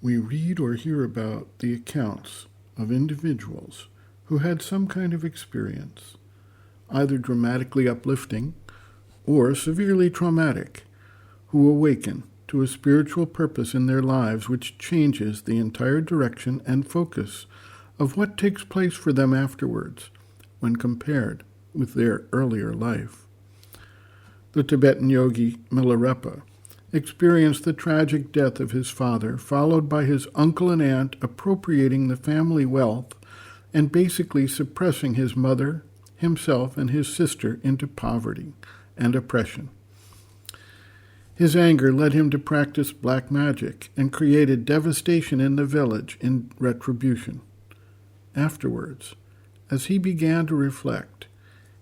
we read or hear about the accounts of individuals who had some kind of experience, either dramatically uplifting or severely traumatic, who awaken to a spiritual purpose in their lives which changes the entire direction and focus of what takes place for them afterwards when compared with their earlier life. The Tibetan yogi Milarepa experienced the tragic death of his father, followed by his uncle and aunt appropriating the family wealth and basically suppressing his mother, himself, and his sister into poverty and oppression. His anger led him to practice black magic and created devastation in the village in retribution. Afterwards, as he began to reflect,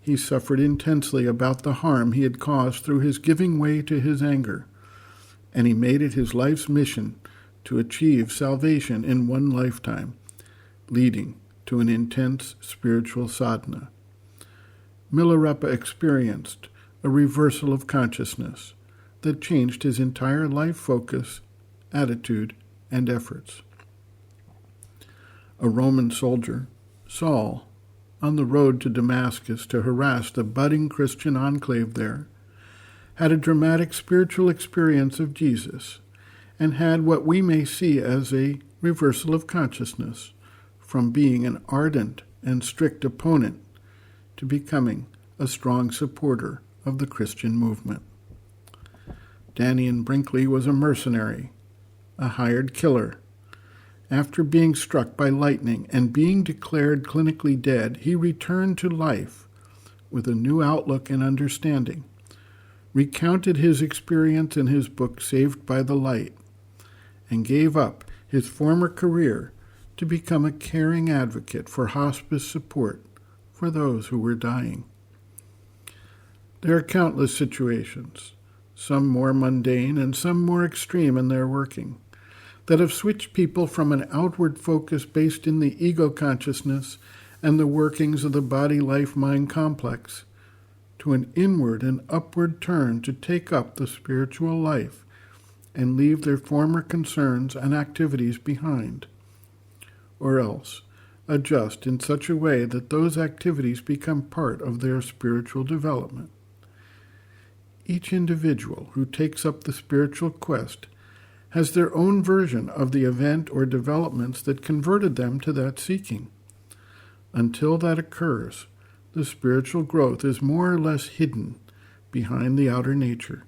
he suffered intensely about the harm he had caused through his giving way to his anger, and he made it his life's mission to achieve salvation in one lifetime, leading to an intense spiritual sadhana. Milarepa experienced a reversal of consciousness that changed his entire life focus, attitude, and efforts. A Roman soldier, Saul, on the road to Damascus to harass the budding Christian enclave there, had a dramatic spiritual experience of Jesus and had what we may see as a reversal of consciousness from being an ardent and strict opponent to becoming a strong supporter of the Christian movement. Daniel Brinkley was a mercenary, a hired killer. After being struck by lightning and being declared clinically dead, he returned to life with a new outlook and understanding, recounted his experience in his book Saved by the Light, and gave up his former career to become a caring advocate for hospice support for those who were dying. There are countless situations, some more mundane and some more extreme in their working, that have switched people from an outward focus based in the ego consciousness and the workings of the body-life-mind complex to an inward and upward turn to take up the spiritual life and leave their former concerns and activities behind, or else adjust in such a way that those activities become part of their spiritual development. Each individual who takes up the spiritual quest has their own version of the event or developments that converted them to that seeking. Until that occurs, the spiritual growth is more or less hidden behind the outer nature,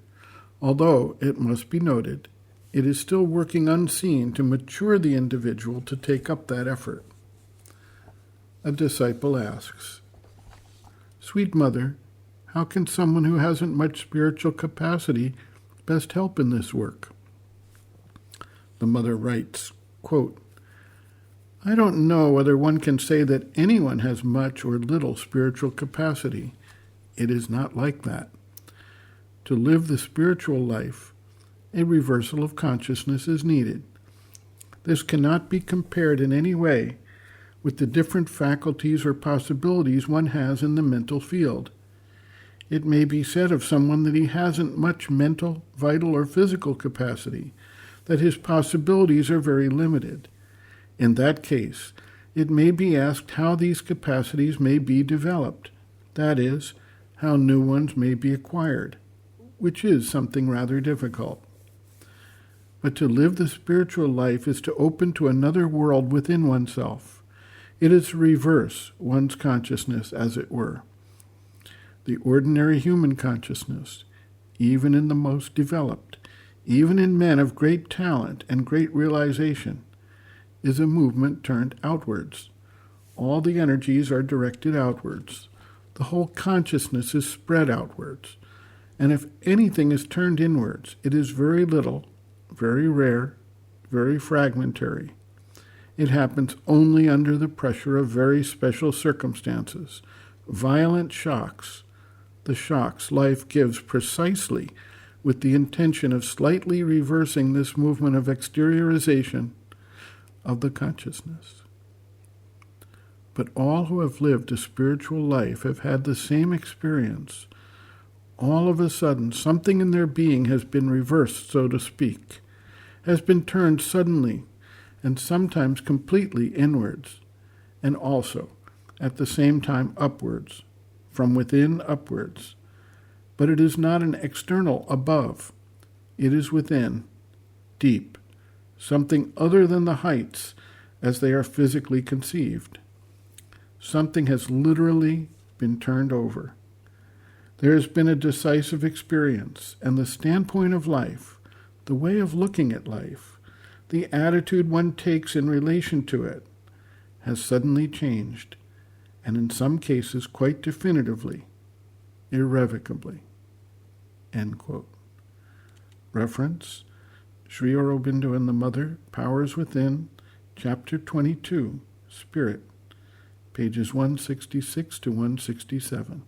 although, it must be noted, it is still working unseen to mature the individual to take up that effort. A disciple asks, "Sweet Mother, how can someone who hasn't much spiritual capacity best help in this work?" The mother writes, quote, "I don't know whether one can say that anyone has much or little spiritual capacity. It is not like that. To live the spiritual life, a reversal of consciousness is needed. This cannot be compared in any way with the different faculties or possibilities one has in the mental field. It may be said of someone that he hasn't much mental, vital, or physical capacity, that his possibilities are very limited. In that case, it may be asked how these capacities may be developed, that is, how new ones may be acquired, which is something rather difficult. But to live the spiritual life is to open to another world within oneself. It is to reverse one's consciousness, as it were. The ordinary human consciousness, even in the most developed, even in men of great talent and great realization, is a movement turned outwards. All the energies are directed outwards. The whole consciousness is spread outwards. And if anything is turned inwards, it is very little, very rare, very fragmentary. It happens only under the pressure of very special circumstances, violent shocks. The shocks life gives precisely with the intention of slightly reversing this movement of exteriorization of the consciousness. But all who have lived a spiritual life have had the same experience. All of a sudden, something in their being has been reversed, so to speak, has been turned suddenly, and sometimes completely inwards, and also, at the same time, upwards, from within upwards. But it is not an external above. It is within, deep, something other than the heights as they are physically conceived. Something has literally been turned over. There has been a decisive experience, and the standpoint of life, the way of looking at life, the attitude one takes in relation to it, has suddenly changed, and in some cases quite definitively, irrevocably. End quote. Reference, Sri Aurobindo and the Mother, Powers Within, Chapter 22, Spirit, pages 166 to 167.